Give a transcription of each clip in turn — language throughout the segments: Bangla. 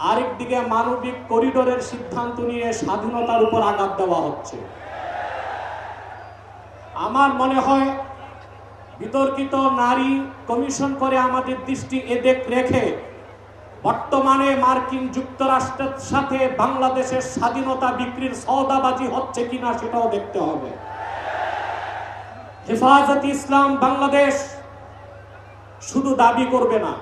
আরেকদিকে মানবিক করিডোরের সিদ্ধান্ত নিয়ে স্বাধীনতার উপর আঘাত দেওয়া হচ্ছে। আমার মনে হয় বিতর্কিত নারী কমিশন করে আমাদের দৃষ্টি এদিক রেখে বর্তমানে মার্কিন যুক্তরাষ্ট্রের সাথে বাংলাদেশের স্বাধীনতা বিক্রির সওদাবাজি হচ্ছে কিনা সেটাও দেখতে হবে। হেফাজতে ইসলাম বাংলাদেশ শুধু দাবি করবে না,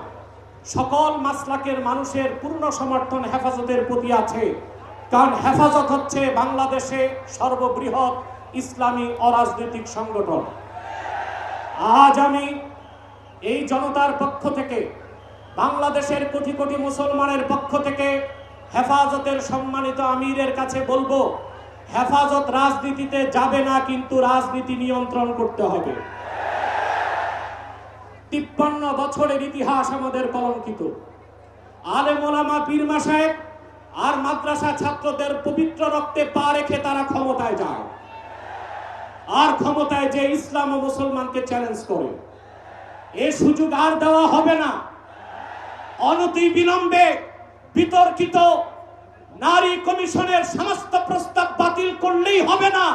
সকল মাসলাকের মানুষের পূর্ণ সমর্থন হেফাজতের প্রতি আছে, কারণ হেফাজত হচ্ছে বাংলাদেশে সর্ববৃহৎ ইসলামী অরাজনৈতিক সংগঠন। আজ আমি এই জনতার পক্ষ থেকে, বাংলাদেশের কোটি কোটি মুসলমানের পক্ষ থেকে হেফাজতের সম্মানিত আমিরের কাছে বলবো, হেফাজত রাজনীতিতে যাবে না, কিন্তু রাজনীতি নিয়ন্ত্রণ করতে হবে। 53 বছরের ইতিহাস আমাদের কলঙ্কিত। আলেম ওলামা পীর মাশায়েখ আর মাদ্রাসা ছাত্রদের পবিত্র রক্তে পা রেখে তারা ক্ষমতায় যায়, আর ক্ষমতায় যে ইসলাম ও মুসলমানকে চ্যালেঞ্জ করে। এ সুযোগ আর দেওয়া হবে না। অনতি বিলম্বে বিতর্কিত নারী কমিশনের সমস্ত প্রস্তাব বাতিল করলেই হবে না।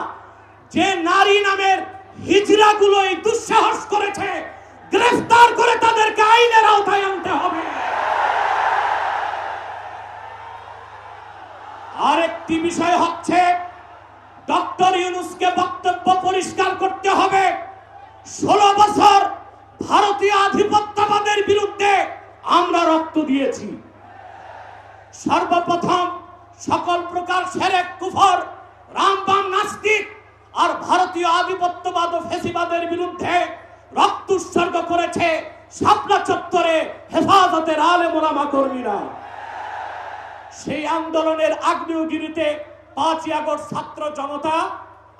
যে নারী নামের হিজড়াগুলো এই দুঃসাহস করেছে, গ্রেফতার করে তাদেরকে আইনের আওতায় আনতে হবে। আরেকটি বিষয় হচ্ছে, ডক্টর ইউনূসকে বক্তব্য পরিষ্কার করতে হবে। 16 বছর ভারতীয় আধিপত্যবাদের বিরুদ্ধে আমরা রক্ত দিয়েছি। সর্বপ্রথম সকল প্রকার শিরক, কুফর, রামবাম, নাস্তিক আর ভারতীয় আধিপত্যবাদ ও ফ্যাসিবাদের বিরুদ্ধে রক্ত উৎসর্গ করেছে শাপলা চত্বরে হেফাজতের আলেম ওলামা কর্মীরা। সেই আন্দোলনের আগ্নেয়গিরিতে 5ই আগস্ট ছাত্র জনতা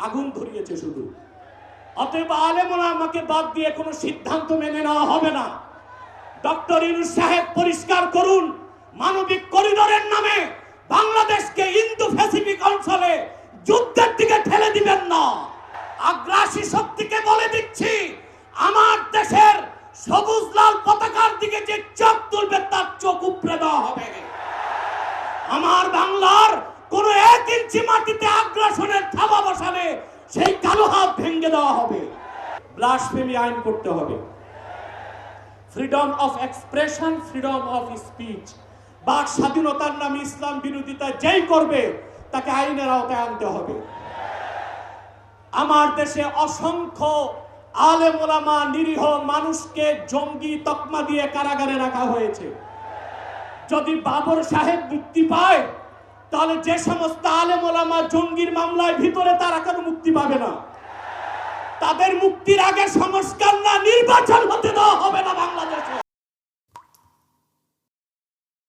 আগুন ধরিয়েছে শুধু। অতএব আলেম ওলামাকে বাদ দিয়ে কোনো সিদ্ধান্ত মেনে নেওয়া হবে না। ডক্টর ইউনূস সাহেব পরিষ্কার করুন, মানবিক করিডোরের নামে বাংলাদেশকে ইন্দো প্যাসিফিক অঞ্চলে যুদ্ধের দিকে ঠেলে দিবেন না। আগ্রাসী শক্তিকে বলে দিচ্ছি, আমার দেশের সবুজ লাল পতাকার দিকে যে চোখ তুলবে তার চোখ উপড়ে দেওয়া হবে। আমার বাংলার কোন 1 ইঞ্চি মাটিতে আগ্রাসনের থাবা বসালে সেই কালো হাত ভেঙে দেওয়া হবে। ব্লাসফেমি আইন করতে হবে। Freedom of expression, freedom of speech, বাক স্বাধীনতার নামে ইসলাম বিরোধিতা যেই করবে তাকে আইনের আওতায় আনতে হবে। আমার দেশে অসংখ্য আলেম ওলামা, নিরীহ মানুষকে জঙ্গি তকমা দিয়ে কারাগারে রাখা হয়েছে। যদি বাবর সাহেব মুক্তি পায়, তাহলে যে সমস্ত আলেম ওলামা জঙ্গির মামলায় ভিতরে, তারা কেন মুক্তি পাবে না? তাদের মুক্তির আগে সংস্কার না নির্বাচন হতে দেওয়া হবে না বাংলাদেশে।